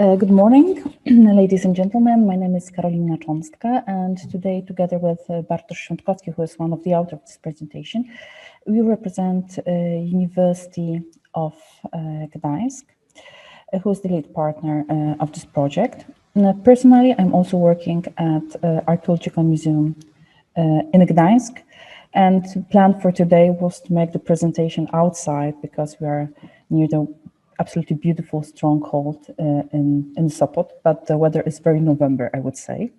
Good morning, ladies and gentlemen. My name is Karolina Czonstke, and today, together with Bartosz Światkowski, who is one of the authors of this presentation, we represent University of Gdańsk, who is the lead partner of this project. Personally, I'm also working at Archaeological Museum in Gdańsk, and the plan for today was to make the presentation outside because we are near the absolutely beautiful stronghold in Sopot, but the weather is very November, I would say.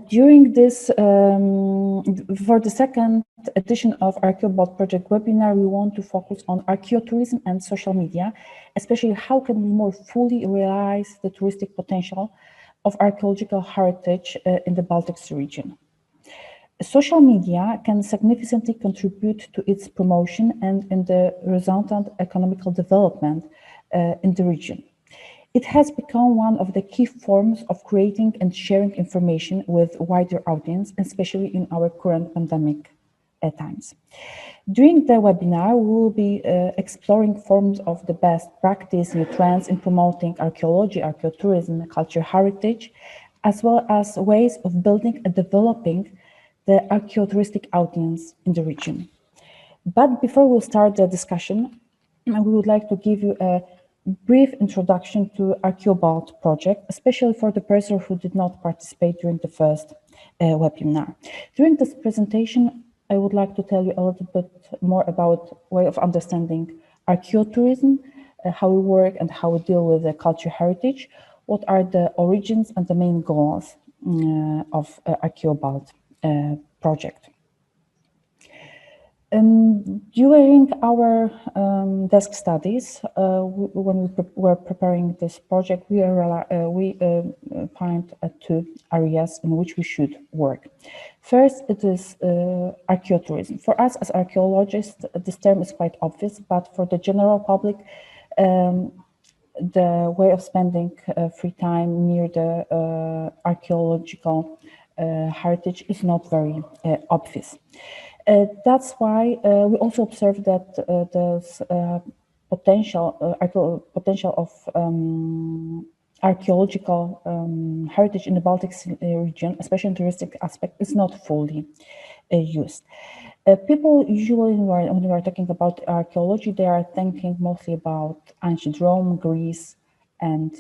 During this, for the second edition of ArchaeoBalt project webinar, we want to focus on archaeotourism and social media, especially how can we more fully realize the touristic potential of archaeological heritage in the Baltic Sea region. Social media can significantly contribute to its promotion and in the resultant economical development in the region. It has become one of the key forms of creating and sharing information with a wider audience, especially in our current pandemic times. During the webinar, we will be exploring forms of the best practice, new trends in promoting archaeology, archaeotourism, cultural heritage, as well as ways of building and developing the archaeotouristic audience in the region. But before we start the discussion, we would like to give you a brief introduction to ArchaeoBalt project, especially for the person who did not participate during the first webinar. During this presentation, I would like to tell you a little bit more about way of understanding archaeotourism, how we work and how we deal with the cultural heritage, what are the origins and the main goals of ArchaeoBalt project. During our desk studies, when we were preparing this project, we find two areas in which we should work. First, it is archaeotourism. For us as archaeologists, this term is quite obvious, but for the general public, the way of spending free time near the archaeological heritage is not very obvious. That's why we also observe that there's potential of archaeological heritage in the Baltic Sea region, especially in touristic aspect, is not fully used. People usually, when we are talking about archaeology, they are thinking mostly about ancient Rome, Greece, and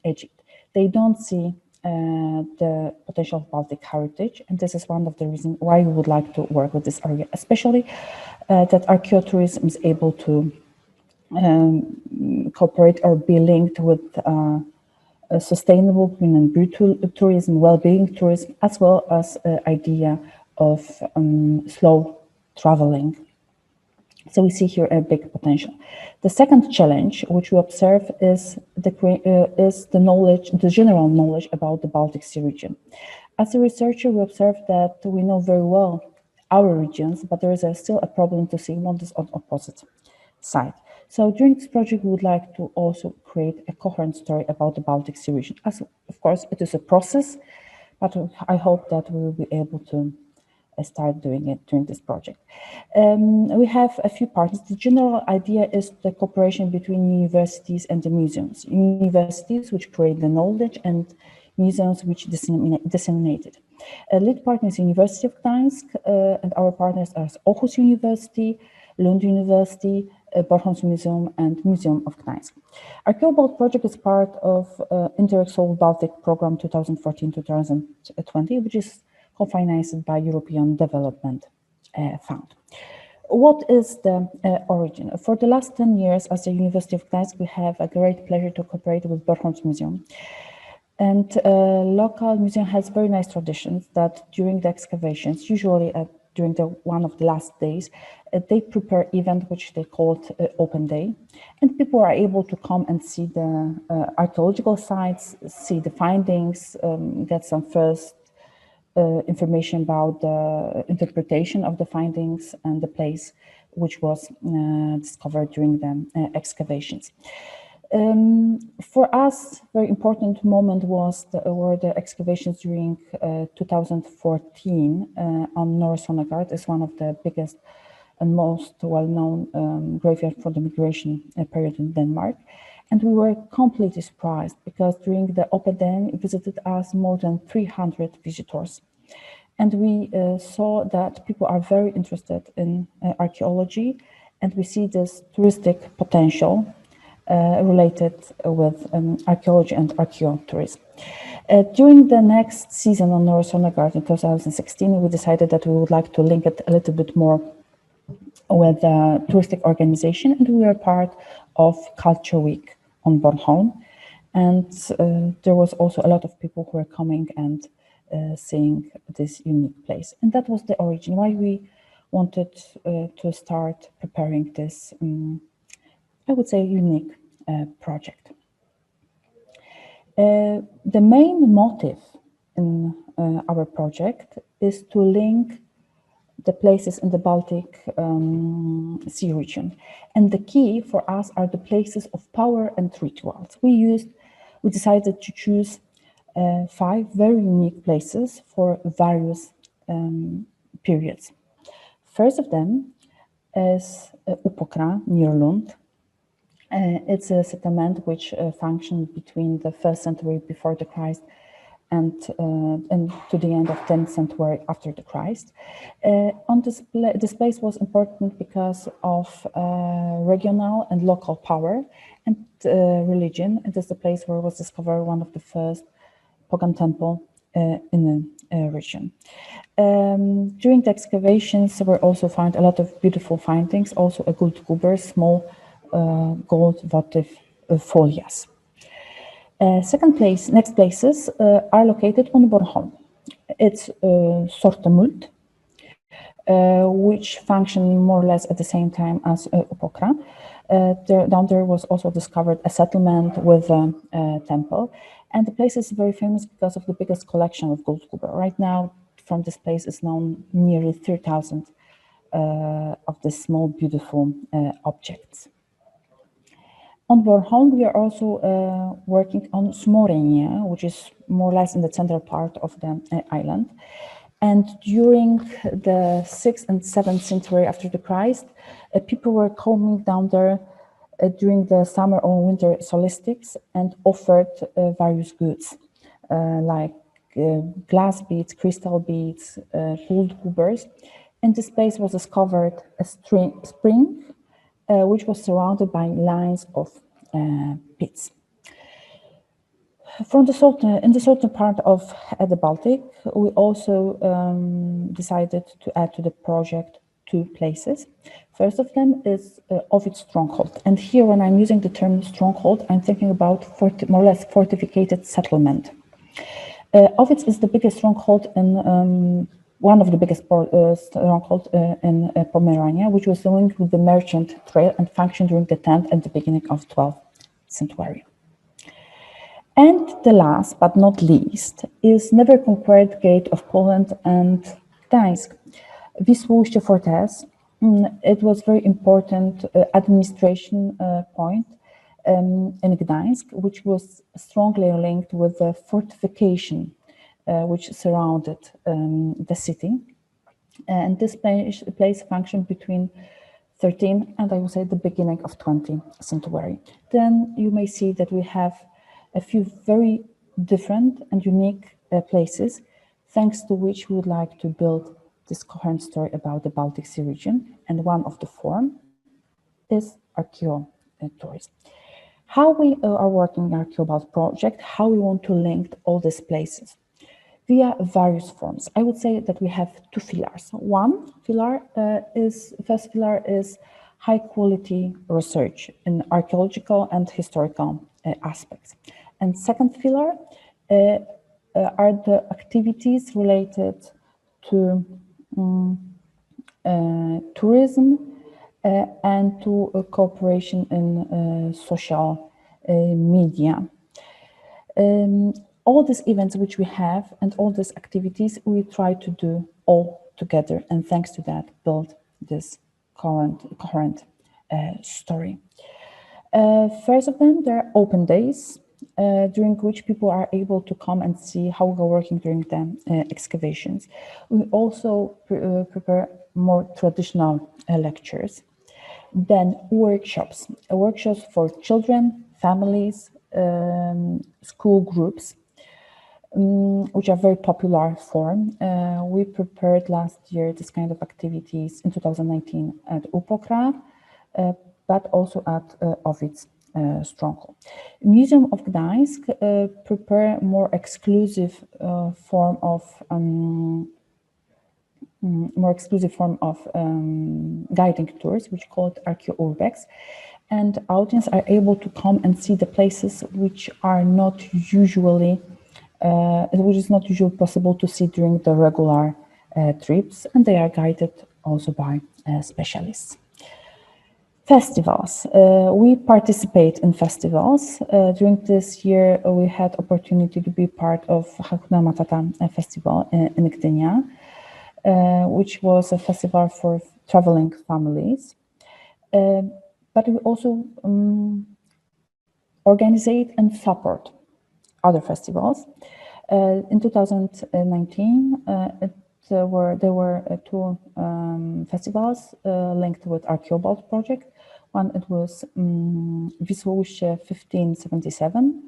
Egypt. They don't see the potential of Baltic heritage, and this is one of the reasons why we would like to work with this area, especially that archaeotourism is able to cooperate or be linked with sustainable green and blue tourism, well-being tourism, as well as idea of slow traveling. So we see here a big potential. The second challenge, which we observe, is the knowledge, the general knowledge about the Baltic Sea region. As a researcher, we observe that we know very well our regions, but there is still a problem to see one is on opposite side. So during this project, we would like to also create a coherent story about the Baltic Sea region. As of course, it is a process, but I hope that we will be able to start doing it during this project. We have a few partners. The general idea is the cooperation between universities and the museums. Universities which create the knowledge and museums which disseminate it. A lead partner is University of Gdańsk, and our partners are Aarhus University, Lund University, Bartosz Museum, and Museum of Gdańsk. ArchaeoBalt project is part of Interreg Southern Baltic Program 2014-2020, which is co-financed by European Development Fund. What is the origin? For the last 10 years, as the University of Gdańsk, we have a great pleasure to cooperate with Bartosz Museum. And local museum has very nice traditions that during the excavations, usually during one of the last days, they prepare event which they called Open Day. And people are able to come and see the archaeological sites, see the findings, get some first information about the interpretation of the findings and the place which was discovered during the excavations. For us, very important moment were the excavations during 2014 on North Sonnegaard. Is one of the biggest and most well-known graveyard for the migration period in Denmark. And we were completely surprised because during the open day visited us more than 300 visitors. And we saw that people are very interested in archaeology, and we see this touristic potential related with archaeology and archaeotourism. During the next season on Norrsonegard in 2016, we decided that we would like to link it a little bit more with a touristic organization, and we were part of Culture Week on Bornholm. And there was also a lot of people who were coming and seeing this unique place. And that was the origin why we wanted to start preparing this, I would say, unique project. The main motive in our project is to link the places in the Baltic Sea region. And the key for us are the places of power and rituals. We decided to choose 5 very unique places for various periods. First of them is Upokra, near Lund. It's a settlement which functioned between the 1st century before the Christ and to the end of 10th century after the Christ. This place was important because of regional and local power and religion. It is the place where was discovered one of the first pagan temple in the region. During the excavations, we also found a lot of beautiful findings, also a gold guber, small gold votive folias. Next places are located on Bornholm. It's Sortemult, which functioned more or less at the same time as Upokra. Down there was also discovered a settlement with a temple. And the place is very famous because of the biggest collection of gold guber. Right now, from this place is known nearly 3,000 of these small, beautiful objects. On Bornholm, we are also working on Smorenia, which is more or less in the central part of the island. And during the 6th and 7th century after the Christ, people were coming down there during the summer or winter solstice and offered various goods like glass beads, crystal beads, gold gubers. And this place was discovered a spring which was surrounded by lines of pits. In the southern part of the Baltic, we also decided to add to the project 2 places. First of them is Ovid stronghold. And here, when I'm using the term stronghold, I'm thinking about more or less fortified settlement. Ovid is the biggest stronghold in one of the biggest strongholds in Pomerania, which was linked with the merchant trade and functioned during the 10th and the beginning of 12th century. And the last but not least is never conquered gate of Poland and Gdańsk. Wisłujście Fortress. It was very important administration point in Gdańsk, which was strongly linked with the fortification which surrounded the city. And this place functioned between 13th and I would say the beginning of 20th century. Then you may see that we have a few very different and unique places, thanks to which we would like to build this coherent story about the Baltic Sea region. And one of the form is Archaeotourism. How we are working in ArchaeoBalt project, how we want to link all these places via various forms. I would say that we have 2 pillars. First pillar is high quality research in archaeological and historical aspects. And second pillar are the activities related to tourism and to cooperation in social media. All these events which we have and all these activities, we try to do all together, and thanks to that, build this coherent story. First of them, there are open days during which people are able to come and see how we're working during the excavations. We also prepare more traditional lectures. Then workshops for children, families, school groups, which are very popular form. We prepared last year this kind of activities in 2019 at UPOKRA, but also at Ovid's stronghold. Museum of Gdańsk prepare more exclusive form of guiding tours, which called Archeourbex, and audience are able to come and see the places which are not usually, which is not usually possible to see during the regular trips, and they are guided also by specialists. Festivals. We participate in festivals. During this year, we had opportunity to be part of Hakuna Matata festival in Gdynia, which was a festival for traveling families. But we also organize and support other festivals. In 2019, there were two festivals linked with ArchaeoBalt project. One, it was Wisłoujście 1577,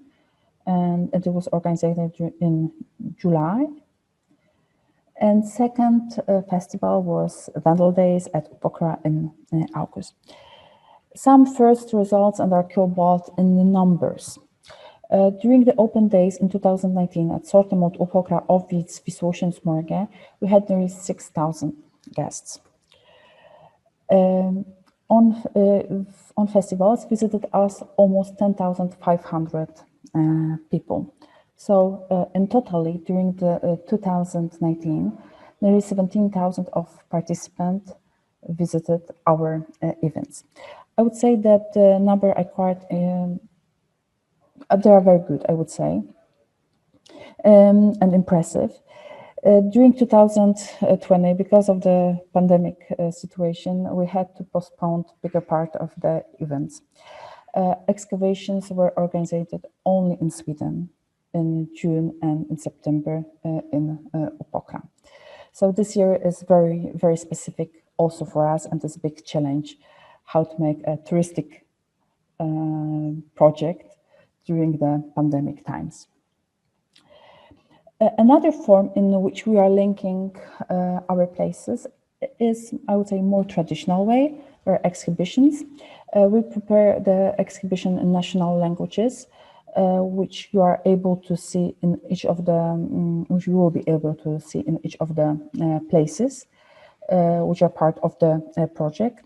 and it was organized in July. And second festival was Vandal Days at UPOKRA in August. Some first results on ArchaeoBalt in the numbers. During the open days in 2019 at Sortemont, UPOKRA, Owic, Wisłoujście and Smorge, we had nearly 6,000 guests. On festivals visited us almost 10,500 people. So in totally during the 2019, nearly 17,000 of participants visited our events. I would say that the number acquired, they are very good, I would say, and impressive. During 2020, because of the pandemic situation, we had to postpone bigger part of the events. Excavations were organized only in Sweden in June and in September in UPOKRA. So this year is very, very specific also for us, and it's a big challenge how to make a touristic project during the pandemic times. Another form in which we are linking our places is, I would say, more traditional way, or exhibitions. We prepare the exhibition in national languages, which you are able to see in each of the, which you will be able to see in each of the places, which are part of the project.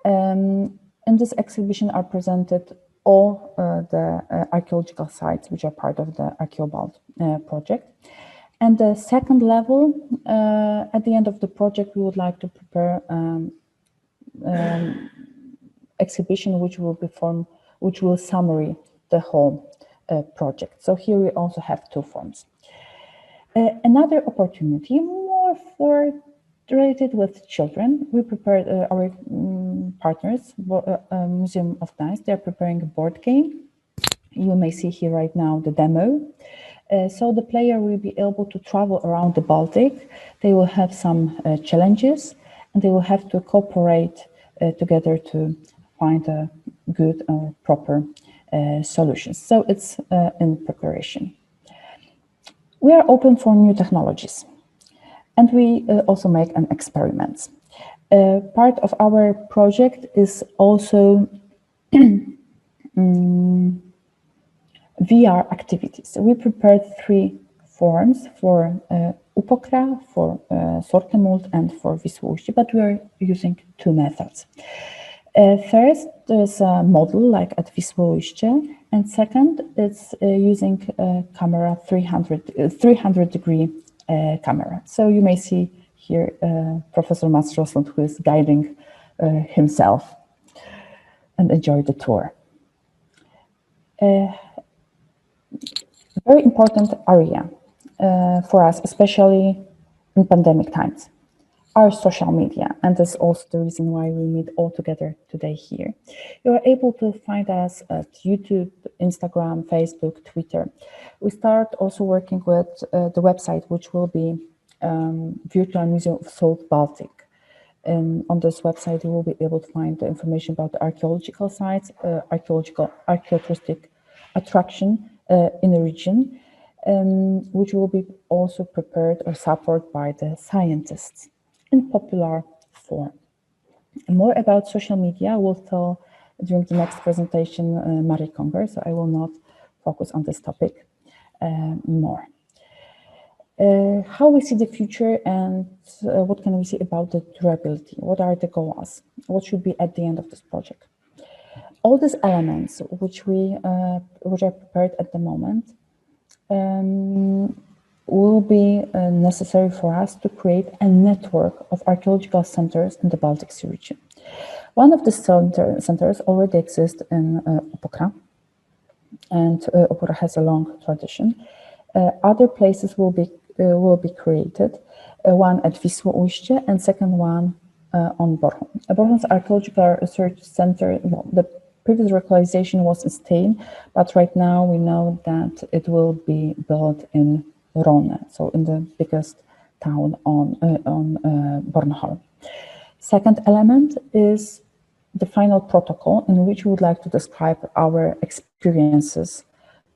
In this exhibition are presented all the archaeological sites which are part of the ArchaeoBalt project. And the second level, at the end of the project, we would like to prepare exhibition which will summary the whole project. So here we also have two forms. Another opportunity, more for related with children, we prepared our partners, Museum of Gdańsk, they're preparing a board game. You may see here right now the demo. So the player will be able to travel around the Baltic. They will have some challenges, and they will have to cooperate together to find a good or proper solutions. So it's in preparation. We are open for new technologies, and we also make an experiments. Part of our project is also VR activities. So we prepared 3 forms for UPOKRA, for Sortemont, and for Wisłoujście, but we are using 2 methods. First, there's a model like at Wisłoujście, and second, it's using a camera 300-degree camera. So you may see here Professor Mats Roslund, who is guiding himself, and enjoy the tour. Very important area for us, especially in pandemic times, are social media, and that's also the reason why we meet all together today here. You are able to find us at YouTube, Instagram, Facebook, Twitter. We start also working with the website, which will be Virtual Museum of Southern Baltic. On this website, you will be able to find the information about the archaeological sites, archaeotouristic attraction in the region, which will be also prepared or supported by the scientists in popular form. More about social media will tell during the next presentation Marie Conger, so I will not focus on this topic more. How we see the future and what can we say about the durability? What are the goals? What should be at the end of this project? All these elements which are prepared at the moment will be necessary for us to create a network of archaeological centers in the Baltic Sea region. One of the centers already exists in Opokra, and Opokra has a long tradition. Other places will be created, one at Wisło-Ujście and second one on Bornholm. Bornholm's Archaeological Research Center, well, the previous localization was in Stein, but right now we know that it will be built in Rone, so in the biggest town on Bornholm. Second element is the final protocol in which we would like to describe our experiences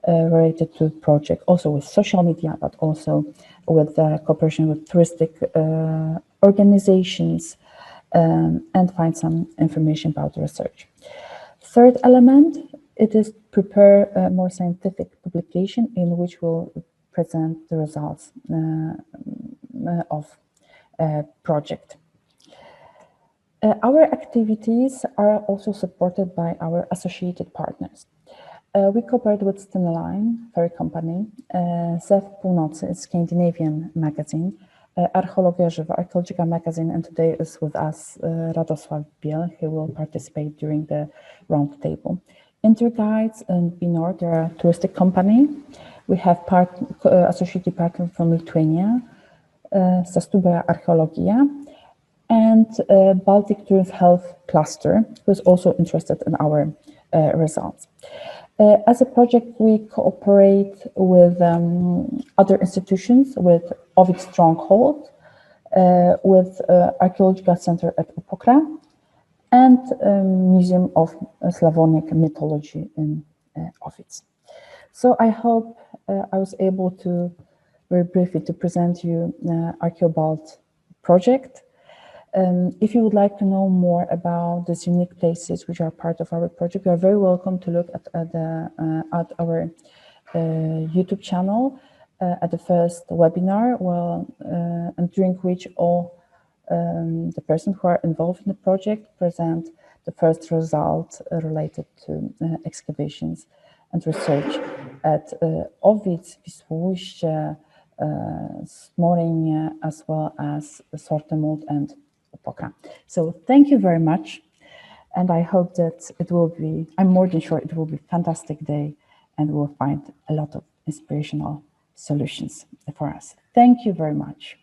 related to the project, also with social media, but also with cooperation with touristic organizations, and find some information about the research. Third element, it is prepare a more scientific publication in which we'll present the results of project. Our activities are also supported by our associated partners. We cooperate with Stena ferry company, Zew Północy, Scandinavian magazine, Archeologia Żywa, Archaeological magazine, and today is with us Radosław Biel, who will participate during the round table. Interguides and Binor, they're a touristic company. We have associated partner from Lithuania, Zastupia Archeologia, and Baltic Tourism Health Cluster, who is also interested in our results. As a project, we cooperate with other institutions, with Ovid Stronghold, with Archaeological Center at Opokra, and Museum of Slavonic Mythology in Ovid. So I hope I was able to, very briefly, to present you ArchaeoBalt project. If you would like to know more about these unique places which are part of our project, you are very welcome to look at our YouTube channel at the first webinar, and during which all the persons who are involved in the project present the first result related to excavations and research at Ovid, Wisło-Ujście, Smoryń, as well as Sortemund and Opokra. So thank you very much, and I hope that it will be, I'm more than sure it will be a fantastic day, and we'll find a lot of inspirational solutions for us. Thank you very much.